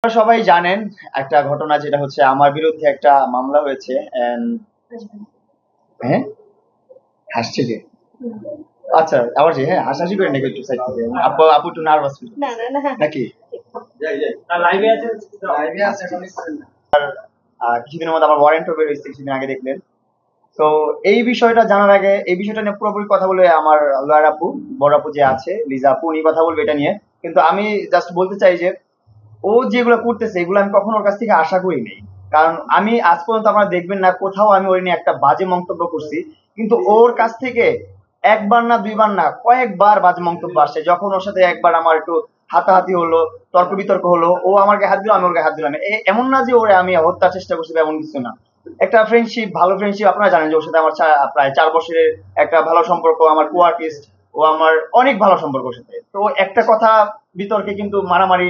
আপনারা সবাই জানেন একটা ঘটনা, যেটা হচ্ছে আমার বিরুদ্ধে একটা মামলা হয়েছে। হ্যাঁ, হাসছে যে। আচ্ছা, আবার যে হ্যাঁ, হাসাহাসি করে নাকি একটু সাইড থেকে? আপু আপু একটু নার্ভাস নাকি? কিছুদিনের মধ্যে আমার ওয়ারেন্টও বের হয়েছে, কিছুদিন আগে দেখলেন। তো এই বিষয়টা জানার আগে এই বিষয়টা নিয়ে পুরোপুরি কথা বলে আমার লয়ার আপু, বড় আপু যে আছে লিজা আপু, উনি কথা বলবে এটা নিয়ে। কিন্তু আমি জাস্ট বলতে চাই যে ও যেগুলো করতেছে এগুলো আমি কখনো ওর কাছ থেকে আশা করি নাই। কারণ আমি আজ পর্যন্ত আপনারা দেখবেন না কোথাও আমি ওর নিয়ে একটা বাজে মন্তব্য করছি। কিন্তু ওর কাছ থেকে একবার না দুইবার না কয়েকবার বাজে মন্তব্য আসছে। যখন ওর সাথে একবার আমার একটু হাতাহাতি হলো, তর্ক বিতর্ক হলো, ও আমার গায়ে হাত দিল, আমি ওর গায়ে হাত দিলাম, এমন না যে ওরে আমি হত্যার চেষ্টা করছি বা এমন কিছু না। একটা ফ্রেন্ডশিপ, ভালো ফ্রেন্ডশিপ, আপনারা জানেন যে ওর সাথে আমার প্রায় 4 বছরের একটা ভালো সম্পর্ক। আমার কো আর্টিস্ট, ও আমার অনেক ভালো সম্পর্ক ওর সাথে। তো একটা কথা বিতর্কে কিন্তু মারামারি,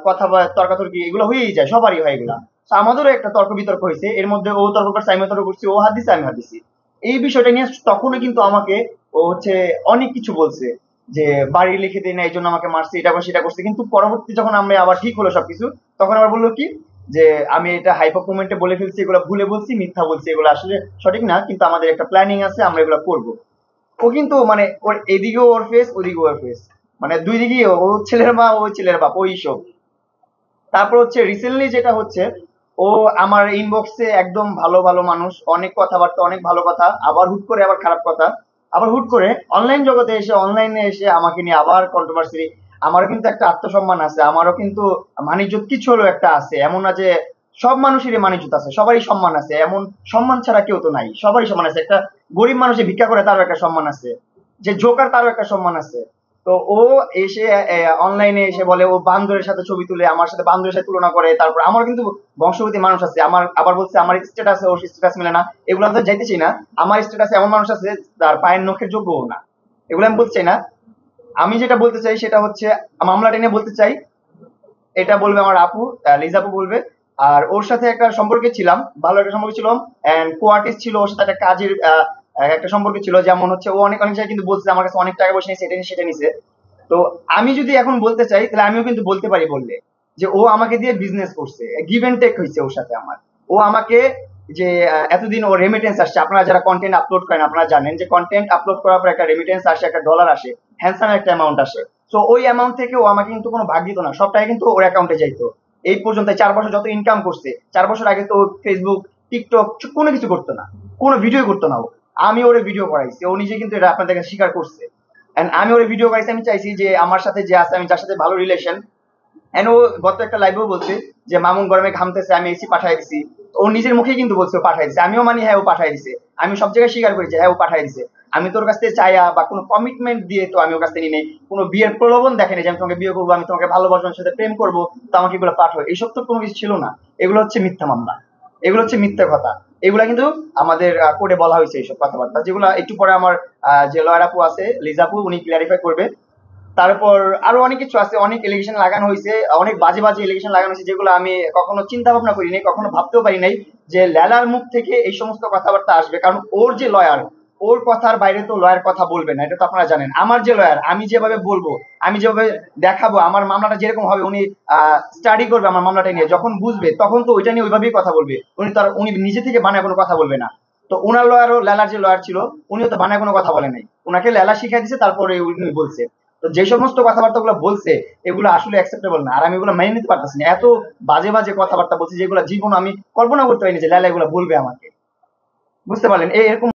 কথা বা তর্কাতর্কি এগুলো হয়েই যায়, সবারই হয় এগুলা। তো আমাদেরও একটা তর্ক বিতর্ক হয়েছে, এর মধ্যে ও তর্ক করছে, আমি তর্ক করছি, ও হাত দিছে, আমি হাত দিছি। এই বিষয়টা নিয়ে তখনও কিন্তু আমাকে ও হচ্ছে অনেক কিছু বলছে, যে বাড়ি লিখে দেয় না এই জন্য আমাকে মারছে, এটা করছে সেটা করছে। কিন্তু পরবর্তী যখন আমরা আবার ঠিক হলো সবকিছু, তখন আবার বললো কি যে আমি এটা হাইপার মোমেন্টে বলে ফেলছি, এগুলো ভুলে বলছি, মিথ্যা বলছি, এগুলো আসলে সঠিক না, কিন্তু আমাদের একটা প্ল্যানিং আছে, আমরা এগুলো করবো। ও কিন্তু মানে ওর এদিকেও ওর ফেস, ওদিকেও ওর ফেস, মানে দুই দিকেই ও ছেলের মা, ও ছেলের বাপ, ওই সব। তারপর হচ্ছে রিসেন্টলি যেটা হচ্ছে, ও আমার ইনবক্সে একদম ভালো ভালো মানুষ, অনেক কথাবার্তা, অনেক ভালো কথা, আবার হুট করে আবার খারাপ কথা, আবার হুট করে অনলাইন জগতে এসে, অনলাইনে এসে আমাকে নিয়ে আবার কন্ট্রোভার্সি। আমারও কিন্তু একটা আত্মসম্মান আছে, আমারও কিন্তু মানিজ্যত কিছু হলেও একটা আছে, এমন না যে সব মানুষেরই মানিজ্যত আছে, সবারই সম্মান আছে, এমন সম্মান ছাড়া কেউ তো নাই, সবারই সম্মান আছে। একটা গরিব মানুষে ভিক্ষা করে তারও একটা সম্মান আছে, যে জোকার তারও একটা সম্মান আছে। তো ও এসে অনলাইনে এসে বলে ও বান্দরের সাথে ছবি তুলে, আমার সাথে বান্দরের সাথে তুলনা করে। তারপর আমার কিন্তু বংশগতি মানুষ আছে, আমার আবার বলছে আমার স্ট্যাটাস ওর স্ট্যাটাস মিলে না, এগুলো আমি তো যাইতেছি না। আমার স্ট্যাটাসে এমন মানুষ আছে তার পায়ের নখের যোগ্যও না, এগুলো আমি বলতে চাই না। আমি যেটা বলতে চাই সেটা হচ্ছে মামলাটা নিয়ে বলতে চাই। এটা বলবে আমার আপু, লিজা আপু বলবে। আর ওর সাথে একটা সম্পর্কে ছিলাম, ভালো একটা সম্পর্ক ছিল, এন্ড কো আর্টিস্ট ছিল, ওর সাথে একটা কাজের একটা সম্পর্ক ছিল। যেমন হচ্ছে ও অনেক অনেক জায়গায় কিন্তু বলছে আমার কাছে অনেক টাকা পয়সা নিয়েছে, এটা নিয়ে সেটা নিছে। তো আমি যদি এখন বলতে চাই তাহলে আমিও কিন্তু বলতে পারি, বললে যে ও আমাকে দিয়ে বিজনেস করছে, গিভ এন্ড টেক হয়েছে ওর সাথে আমার। ও আমাকে যে এতদিন ও রেমিটেন্স আসছে, আপনারা যারা কন্টেন্ট আপলোড করেন আপনারা জানেন যে কন্টেন্ট আপলোড করার পর একটা রেমিটেন্স আসে, একটা ডলার আসে, হ্যান্ডসাম একটা অ্যামাউন্ট আসে। তো ওই অ্যামাউন্ট থেকে ও আমাকে কিন্তু কোনো ভাগ দিত না, সবটাই কিন্তু ওর অ্যাকাউন্টে যাইতো। এই পর্যন্ত 4 বছর যত ইনকাম করছে, 4 বছর আগে তো ফেসবুক, টিকটক কোনো কিছু করতো না, কোনো ভিডিও করতো না ও। আমি ওরে ভিডিও করাইছি, ও নিজে কিন্তু এটা আপনাদের কাছে স্বীকার করছে। এন্ড আমি ওর ভিডিও করাইছি, আমি চাইছি যে আমার সাথে যে আছে, আমি যার সাথে ভালো রিলেশন। এন্ড ও গত একটা লাইভেও বলছে যে মামুন গরমে ঘামতেছে, আমি এসি পাঠাই দিছি। ও নিজের মুখেই কিন্তু বলছে ও পাঠাই দিছে, আমিও মানি হ্যাঁ ও পাঠাই দিছে। আমি সব জায়গায় স্বীকার করি যে হ্যাঁ ও পাঠাই দিছে। আমি তোর কাছ থেকে চাইয়া বা কোনো কমিটমেন্ট দিয়ে তো আমি ওর কাছ থেকে নিই নাই, কোনো বিয়ের প্রলোভন দেখেনি যে আমি তোমাকে বিয়ে করবো, আমি তোমাকে ভালোবাসবো, আমার সাথে প্রেম করবো, তো আমাকে এগুলো পাঠাও, এইসব তো কোনো কিছু ছিল না। এগুলো হচ্ছে মিথ্যা মামলা, এগুলো হচ্ছে মিথ্যা কথা। এগুলা কিন্তু আমাদের কোর্টে বলা হয়েছে এইসব কথাবার্তা, যেগুলো একটু পরে আমার যে লয়ার আপু আছে লিজাপু, উনি ক্লিয়ারিফাই করবে। তারপর আরো অনেক কিছু আছে, অনেক এলিগেশন লাগানো হয়েছে, অনেক বাজে বাজে এলিগেশন লাগানো হয়েছে, যেগুলো আমি কখনো চিন্তা ভাবনা করি নাই, কখনো ভাবতেও পারি নাই যে লেলার মুখ থেকে এই সমস্ত কথাবার্তা আসবে। কারণ ওর যে লয়ার, ওর কথার বাইরে তো লয়ার কথা বলবে না, এটা তো আপনারা জানেন। আমার যে লয়ার, আমি যেভাবে বলবো, আমি যেভাবে দেখাবো, আমার মামলাটা যেরকম হবে, উনি স্টাডি করবে আমার মামলাটা নিয়ে, যখন বুঝবে তখন তো ওইটা নিয়ে ওইভাবেই কথা বলবে। উনি নিজে থেকে বানায় কোনো কথা বলবে না। তো ওনার লয়ারও, লেলার যে লয়ার ছিল, উনিও তো বানায় কোনো কথা বলে নাই, ওনাকে লেলা শিখাই দিছে, তারপরে উনি বলছে। তো যে সমস্ত কথাবার্তা গুলো বলছে, এগুলো আসলে অ্যাকসেপ্টেবল না, আর আমি এগুলো মেনে নিতে পারতেছি না। এত বাজে বাজে কথাবার্তা বলছে, যেগুলো জীবন আমি কল্পনা করতে পারিনি যে লাইলা এগুলো বলবে আমাকে। বুঝতে পারলেন? এরকম